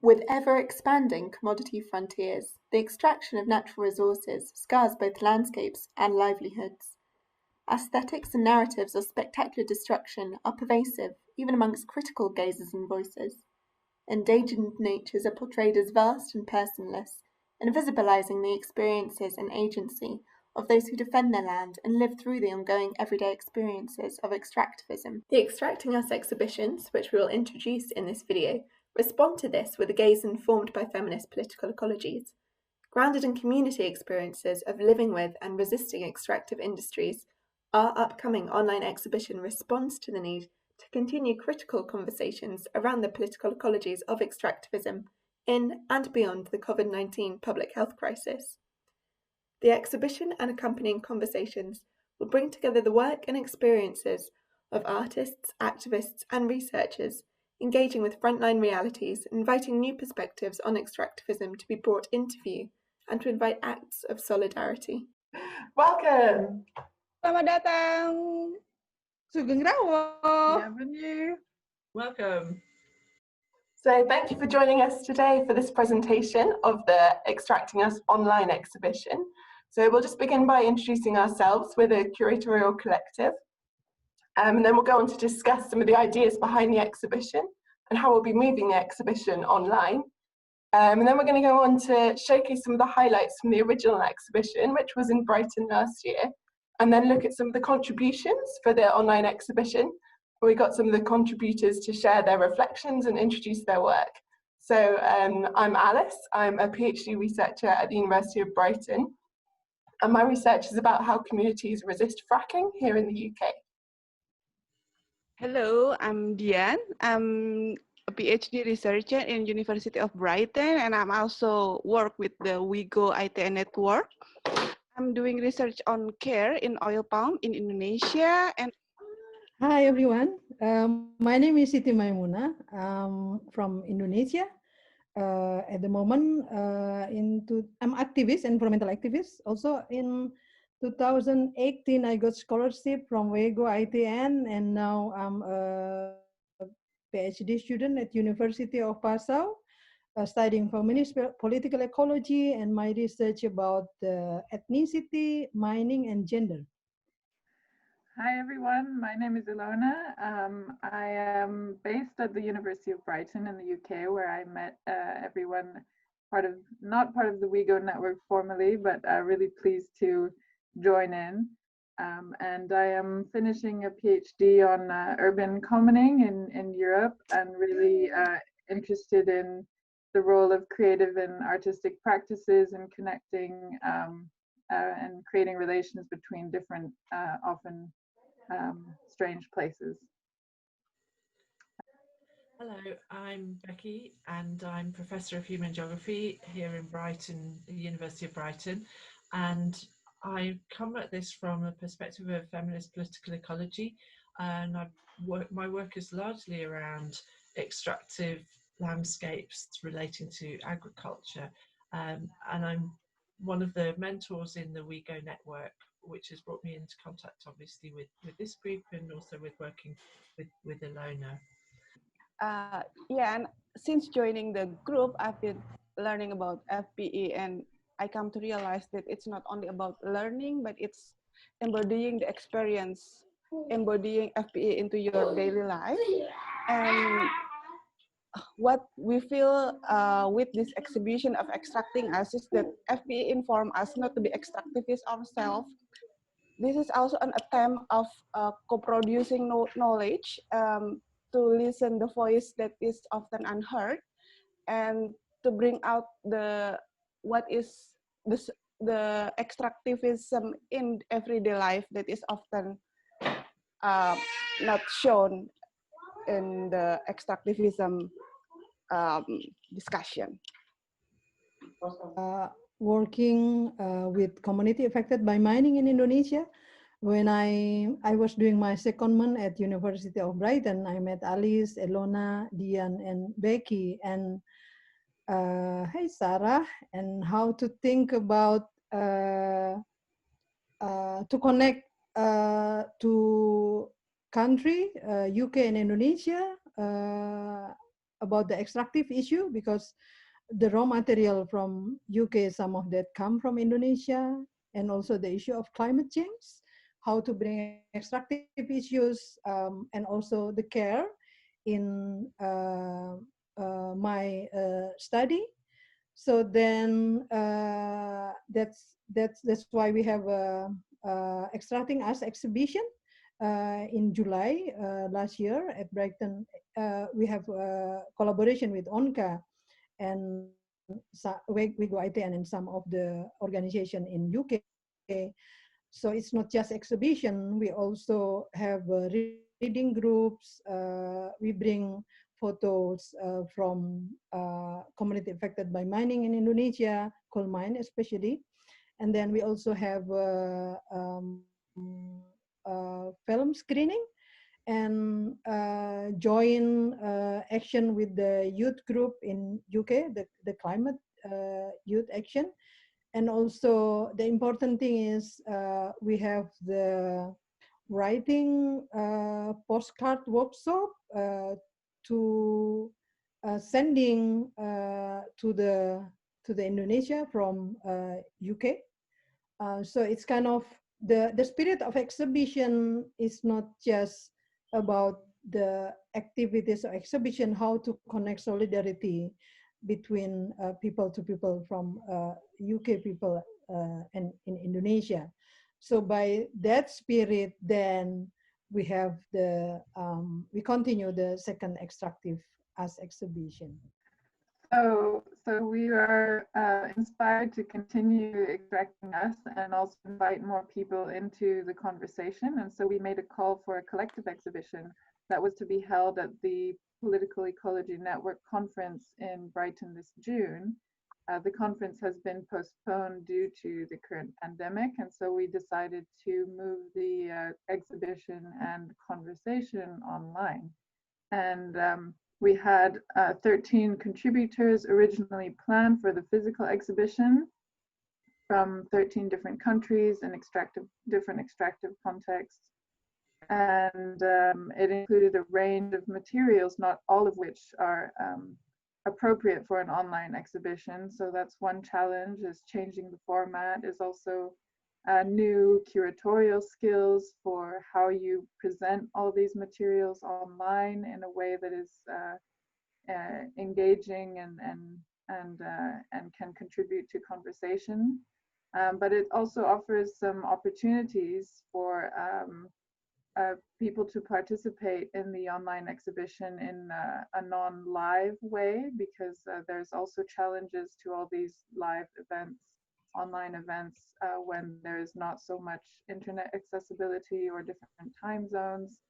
With ever-expanding commodity frontiers, the extraction of natural resources scars both landscapes and livelihoods. Aesthetics and narratives of spectacular destruction are pervasive even amongst critical gazers and voices. Endangered natures are portrayed as vast and personless, invisibilizing the experiences and agency of those who defend their land and live through the ongoing everyday experiences of extractivism. The Extracting Us exhibitions, which we will introduce in this video, respond to this with a gaze informed by feminist political ecologies. Grounded in community experiences of living with and resisting extractive industries, our upcoming online exhibition responds to the need to continue critical conversations around the political ecologies of extractivism in and beyond the COVID-19 public health crisis. The exhibition and accompanying conversations will bring together the work and experiences of artists, activists, and researchers engaging with frontline realities, inviting new perspectives on extractivism to be brought into view, and to invite acts of solidarity. Welcome! Selamat datang. Sugeng Rawo. Bienvenue. Welcome. So thank you for joining us today for this presentation of the Extracting Us online exhibition. So we'll just begin by introducing ourselves. We're the curatorial collective. And then we'll go on to discuss some of the ideas behind the exhibition and how we'll be moving the exhibition online. And then we're going to go on to showcase some of the highlights from the original exhibition, which was in Brighton last year, and then look at some of the contributions for the online exhibition. We got some of the contributors to share their reflections and introduce their work. So I'm Alice. I'm a PhD researcher at the University of Brighton, and my research is about how communities resist fracking here in the UK. Hello, I'm Dian. I'm a PhD researcher in University of Brighton, and I'm also work with the WIGO ITN network. I'm doing research on care in oil palm in Indonesia. And hi everyone, my name is Siti Maimuna. I'm from Indonesia. At the moment, I'm activist, environmental activist. Also in 2018, I got scholarship from WIGO ITN, and now I'm a PhD student at University of Passau, studying feminist political ecology, and my research about ethnicity, mining, and gender. Hi everyone, my name is Ilona. I am based at the University of Brighton in the UK, where I met everyone, not part of the WIGO network formally, but really pleased to join in. And I am finishing a PhD on urban commoning in Europe, and really interested in the role of creative and artistic practices in connecting and creating relations between different, often strange places. Hello, I'm Becky, and I'm Professor of Human Geography here in Brighton, the University of Brighton, and I come at this from a perspective of feminist political ecology, and my work is largely around extractive landscapes relating to agriculture, and I'm one of the mentors in the WIGO network, which has brought me into contact obviously with this group, and also with working with Ilona. Yeah, and since joining the group, I've been learning about FPE, and I come to realize that it's not only about learning, but it's embodying the experience, embodying FPE into your daily life. And what we feel with this exhibition of Extracting Us is that FPE inform us not to be extractivists ourselves. This is also an attempt of co-producing knowledge, to listen the voice that is often unheard, and to bring out what is the extractivism in everyday life that is often not shown in the extractivism discussion. Working with community affected by mining in Indonesia. When I was doing my secondment at University of Brighton, I met Alice, Ilona, Dian, and Becky, and hey Sarah, and how to think about to connect to country, UK and Indonesia, about the extractive issue, because the raw material from UK, some of that come from Indonesia, and also the issue of climate change, how to bring extractive issues, and also the care in my study. So then that's why we have Extracting Us exhibition in July last year at Brighton. We have collaboration with ONCA and WIGO ITN and some of the organization in UK. So it's not just exhibition, we also have reading groups. We bring photos from community affected by mining in Indonesia, coal mine especially. And then we also have film screening and join action with the youth group in UK, the climate youth action. And also the important thing is we have the writing postcard workshop to sending to the Indonesia from UK. So it's kind of the spirit of exhibition is not just about the activities of exhibition, how to connect solidarity between people to people from UK people and in Indonesia. So by that spirit, then we have the we continue the second Extractive Us exhibition. So we are inspired to continue Extracting Us and also invite more people into the conversation. And so we made a call for a collective exhibition that was to be held at the Political Ecology Network conference in Brighton this June. The conference has been postponed due to the current pandemic, and so we decided to move the exhibition and conversation online. And we had 13 contributors originally planned for the physical exhibition from 13 different countries and different extractive contexts. And it included a range of materials, not all of which are appropriate for an online exhibition. So that's one challenge, is changing the format, is also new curatorial skills for how you present all these materials online in a way that is engaging and can contribute to conversation. But it also offers some opportunities for people to participate in the online exhibition in a non-live way, because there's also challenges to all these live events, online events, when there's not so much internet accessibility or different time zones.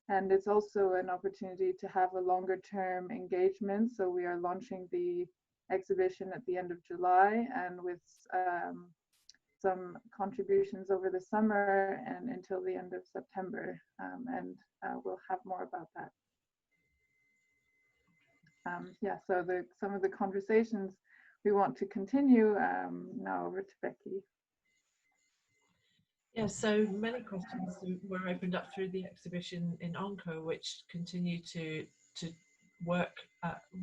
And it's also an opportunity to have a longer term engagement. So we are launching the exhibition at the end of July, and with some contributions over the summer and until the end of September, and we'll have more about that. Yeah, so some of the conversations we want to continue. Now over to Becky. Yeah, so many questions were opened up through the exhibition in ONCA, which continue to work,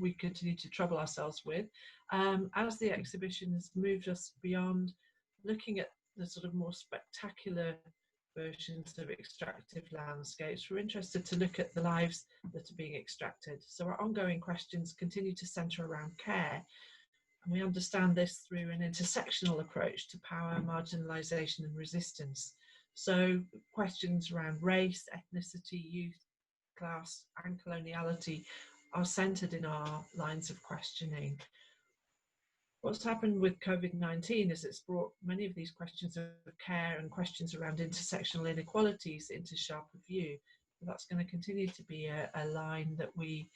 we continue to trouble ourselves with. As the exhibition has moved us beyond looking at the sort of more spectacular versions of extractive landscapes, we're interested to look at the lives that are being extracted. So our ongoing questions continue to centre around care. And we understand this through an intersectional approach to power, marginalisation and resistance. So questions around race, ethnicity, youth, class and coloniality are centred in our lines of questioning. What's happened with COVID-19 is it's brought many of these questions of care and questions around intersectional inequalities into sharper view. That's going to continue to be a line that we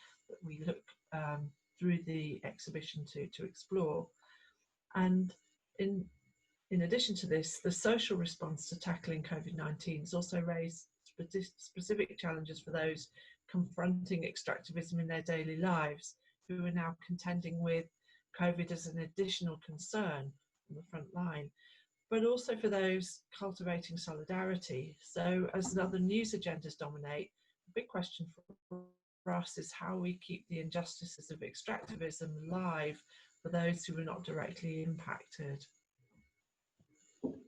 look through the exhibition to explore. And in addition to this, the social response to tackling COVID-19 has also raised specific challenges for those confronting extractivism in their daily lives, who are now contending with COVID as an additional concern on the front line, but also for those cultivating solidarity. So as other news agendas dominate, the big question for us is how we keep the injustices of extractivism alive for those who are not directly impacted.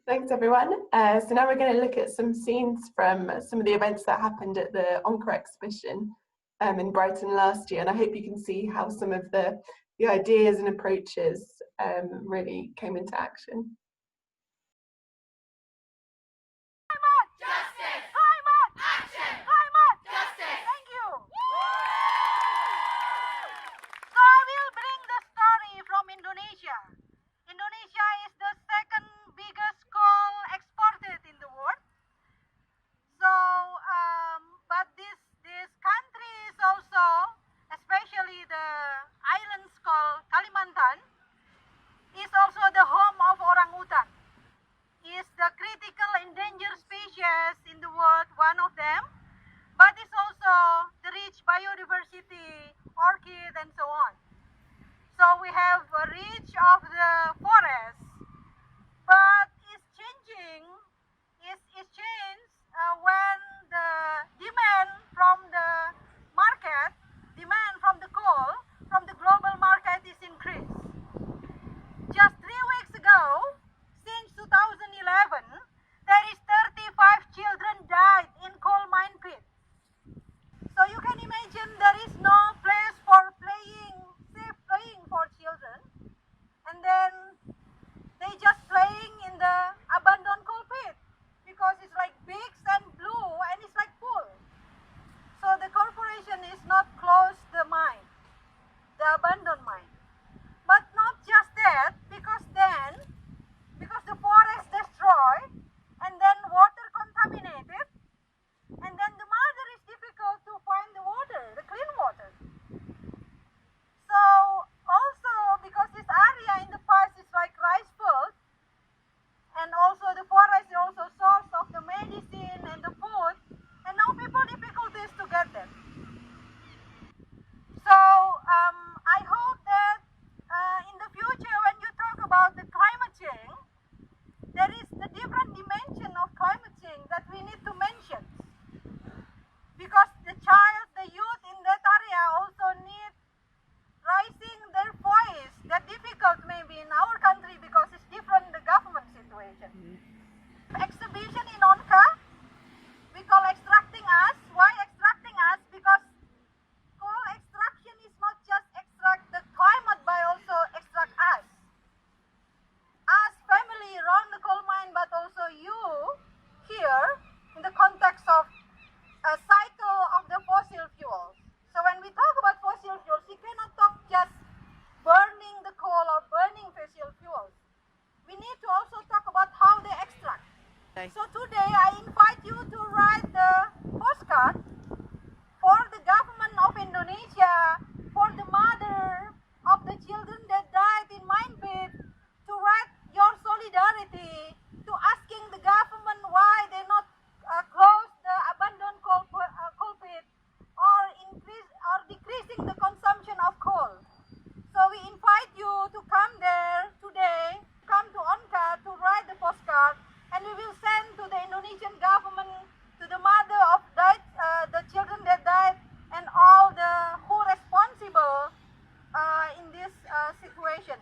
Thanks everyone. So now we're going to look at some scenes from some of the events that happened at the ONCA exhibition in Brighton last year, and I hope you can see how some of the ideas and approaches really came into action. Indonesia is the second biggest coal exported in the world. So, but this country is also, especially the islands called Kalimantan, is also the home of orangutan. Is the critical endangered species in the world, one of them, but it's also the rich biodiversity, orchid and so on. So we have a reach of the forest, but it's changing. It's changed when the demand from the market, demand from the coal, from the global market is increased. Just 3 weeks ago, since 2011, there is 35 children died in coal mine pits. So you can imagine there is no place for playing, safe playing for children, and then they just playing in the abandoned coal pit because it's like big and blue and it's like full. So the corporation is not close the mine, the abandoned mine. But not just that, because the forest destroyed and then water contaminated, and then the mother is difficult to find the water, the clean water. So also because this area in the past is like rice field, and also the forest is also source of the medicine and the food, and now people difficulties to get them. So I hope that in the future when you talk about the climate change, there is the different dimension of climate change that we need to mention. Because the child, the youth in that area also need raising their voice. That difficult maybe in our country because it's different the government situation. Exhibition in ONCA, we call Extracting Us. Why Extracting Us? Because coal extraction is not just extract the climate but also extract us. Us family around the coal mine, but also you here in the context of a cycle of the fossil fuels. So when we talk about fossil fuels, we cannot talk just burning the coal or burning fossil fuels. We need to also talk about how they extract. Okay. So today I invite you to write the postcard for the government of Indonesia, for the mother of the children that died in mine pit, to write your solidarity, to asking the government why they not close the abandoned coal pit or increase or decreasing the consumption of coal. So we invite you to come there today, come to ONCA to write the postcard, and we will send to the Indonesian government, to the mother of the children that died, and all the who responsible in this situation.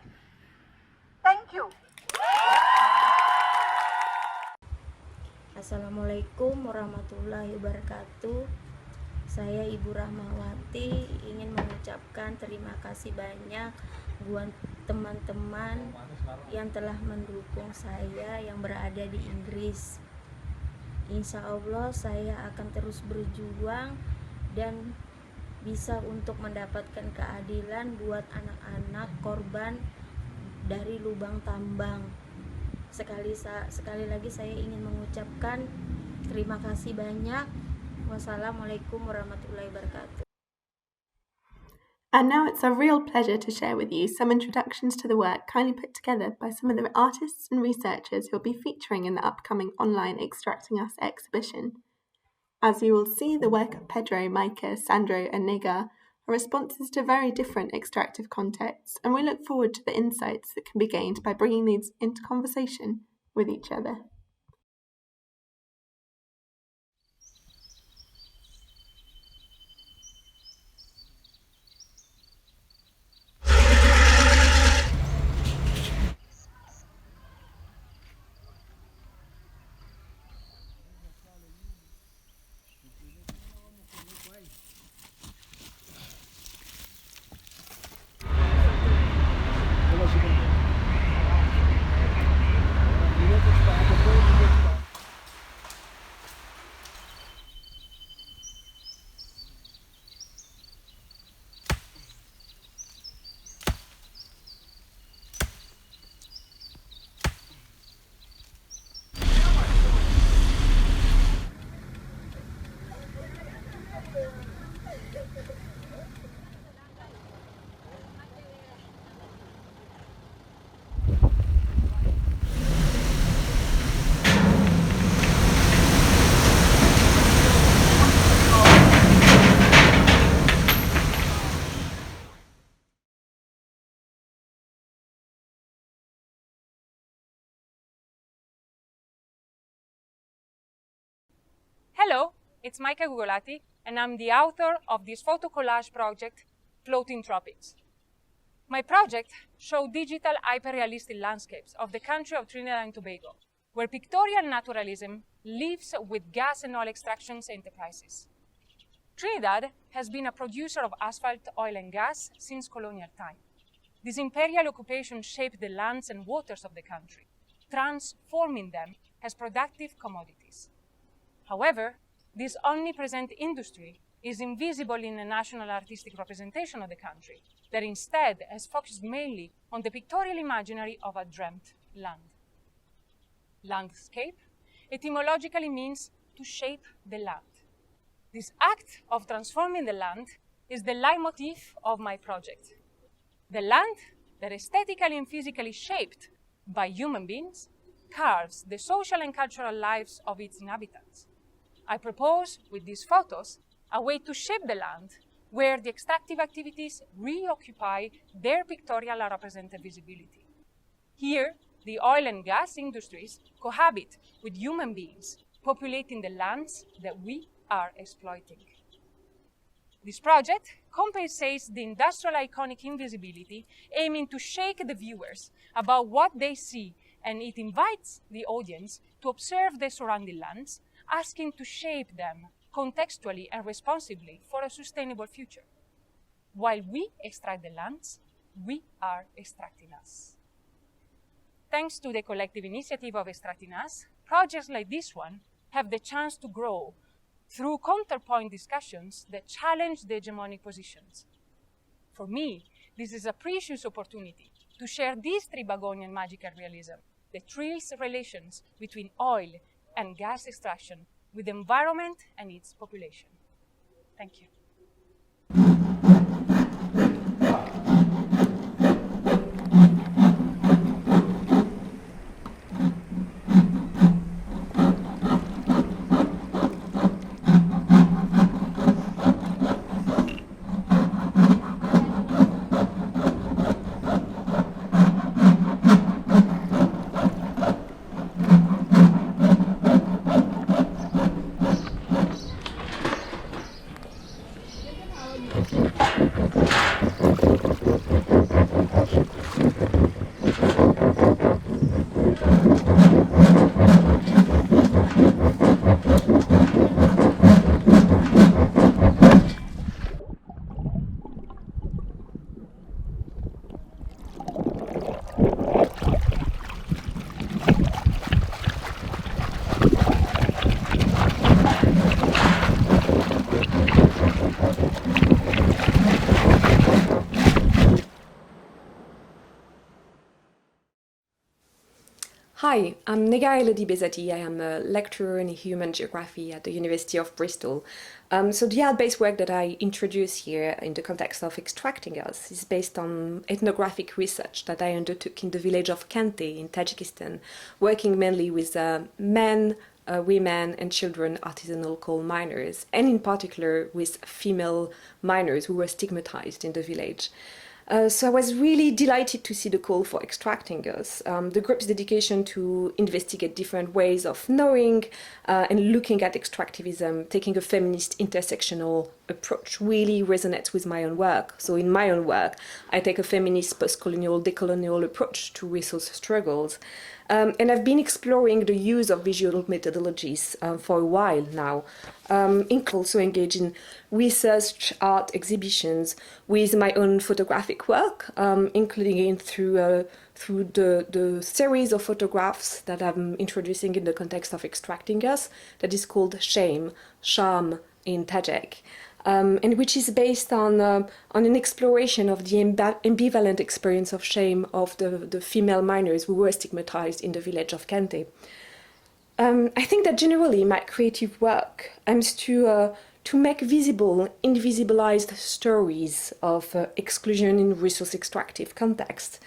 Thank you. Assalamualaikum warahmatullahi wabarakatuh. Saya Ibu Rahmawati ingin mengucapkan terima kasih banyak buat teman-teman yang telah mendukung saya yang berada di Inggris. Insya Allah saya akan terus berjuang dan bisa untuk mendapatkan keadilan buat anak-anak korban dari lubang tambang. Sekali lagi saya ingin mengucapkan terima kasih banyak. Wassalamualaikum warahmatullahi wabarakatuh. And now it's a real pleasure to share with you some introductions to the work kindly put together by some of the artists and researchers who will be featuring in the upcoming online Extracting Us exhibition. As you will see, the work of Pedro, Micah, Sandro and Nega are responses to very different extractive contexts, and we look forward to the insights that can be gained by bringing these into conversation with each other. Hello, it's Maika Gugolati, and I'm the author of this photo collage project, Floating Tropics. My project showed digital hyper-realistic landscapes of the country of Trinidad and Tobago, where pictorial naturalism lives with gas and oil extractions enterprises. Trinidad has been a producer of asphalt, oil, and gas since colonial time. This imperial occupation shaped the lands and waters of the country, transforming them as productive commodities. However, this omnipresent industry is invisible in the national artistic representation of the country, that instead has focused mainly on the pictorial imaginary of a dreamt land. Landscape etymologically means to shape the land. This act of transforming the land is the leitmotif of my project. The land that aesthetically and physically shaped by human beings carves the social and cultural lives of its inhabitants. I propose with these photos a way to shape the land where the extractive activities reoccupy their pictorial or represented visibility. Here, the oil and gas industries cohabit with human beings, populating the lands that we are exploiting. This project compensates the industrial iconic invisibility, aiming to shake the viewers about what they see, and it invites the audience to observe the surrounding lands, asking to shape them contextually and responsibly for a sustainable future. While we extract the lands, we are extracting us. Thanks to the collective initiative of Extracting Us, projects like this one have the chance to grow through counterpoint discussions that challenge the hegemonic positions. For me, this is a precious opportunity to share this Tribagonian magical realism that thrills relations between oil and gas extraction with the environment and its population. Thank you. Hi, I'm Nega Elodie Bezati. I am a lecturer in human geography at the University of Bristol. So the art-based work that I introduce here in the context of Extracting Us is based on ethnographic research that I undertook in the village of Kante in Tajikistan, working mainly with men, women and children artisanal coal miners, and in particular with female miners who were stigmatized in the village. So I was really delighted to see the call for Extracting Us. The group's dedication to investigate different ways of knowing and looking at extractivism, taking a feminist intersectional approach, really resonates with my own work. So in my own work, I take a feminist post-colonial, decolonial approach to resource struggles. And I've been exploring the use of visual methodologies for a while now, also engaged in research, art exhibitions with my own photographic work, including through the series of photographs that I'm introducing in the context of Extracting Us, that is called Shame, Sham in Tajik. And which is based on an exploration of the ambivalent experience of shame of the female miners who were stigmatized in the village of Kante. I think that generally my creative work aims to make visible invisibilized stories of exclusion in resource extractive context.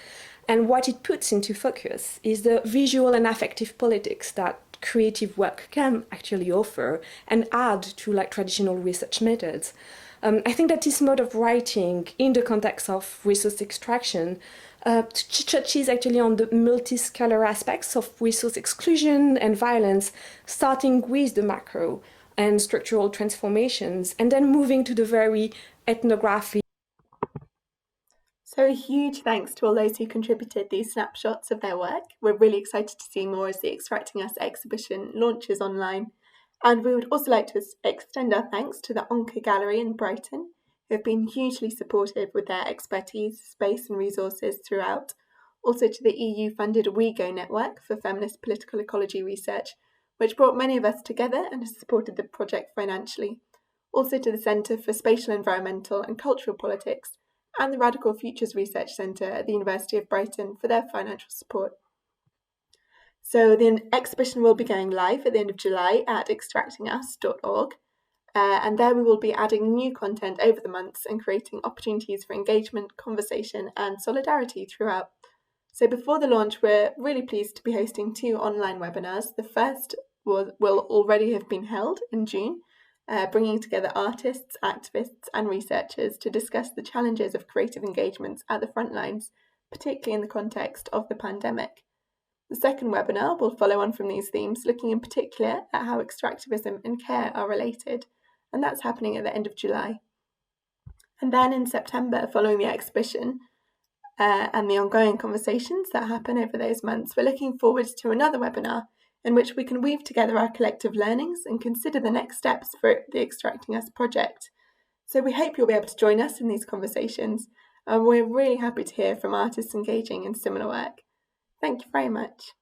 And what it puts into focus is the visual and affective politics that creative work can actually offer and add to traditional research methods. I think that this mode of writing in the context of resource extraction touches actually on the multiscalar aspects of resource exclusion and violence, starting with the macro and structural transformations, and then moving to the very ethnography. So a huge thanks to all those who contributed these snapshots of their work. We're really excited to see more as the Extracting Us exhibition launches online. And we would also like to extend our thanks to the Onca Gallery in Brighton, who have been hugely supportive with their expertise, space and resources throughout. Also to the EU-funded WeGo network for feminist political ecology research, which brought many of us together and has supported the project financially. Also to the Centre for Spatial, Environmental and Cultural Politics, and the Radical Futures Research Centre at the University of Brighton for their financial support. So the exhibition will be going live at the end of July at extractingus.org, and there we will be adding new content over the months and creating opportunities for engagement, conversation and solidarity throughout. So before the launch, we're really pleased to be hosting 2 online webinars. The first will already have been held in June, bringing together artists, activists and researchers to discuss the challenges of creative engagements at the front lines, particularly in the context of the pandemic. The second webinar will follow on from these themes, looking in particular at how extractivism and care are related, and that's happening at the end of July. And then in September, following the exhibition and the ongoing conversations that happen over those months, we're looking forward to another webinar in which we can weave together our collective learnings and consider the next steps for the Extracting Us project. So we hope you'll be able to join us in these conversations, and we're really happy to hear from artists engaging in similar work. Thank you very much.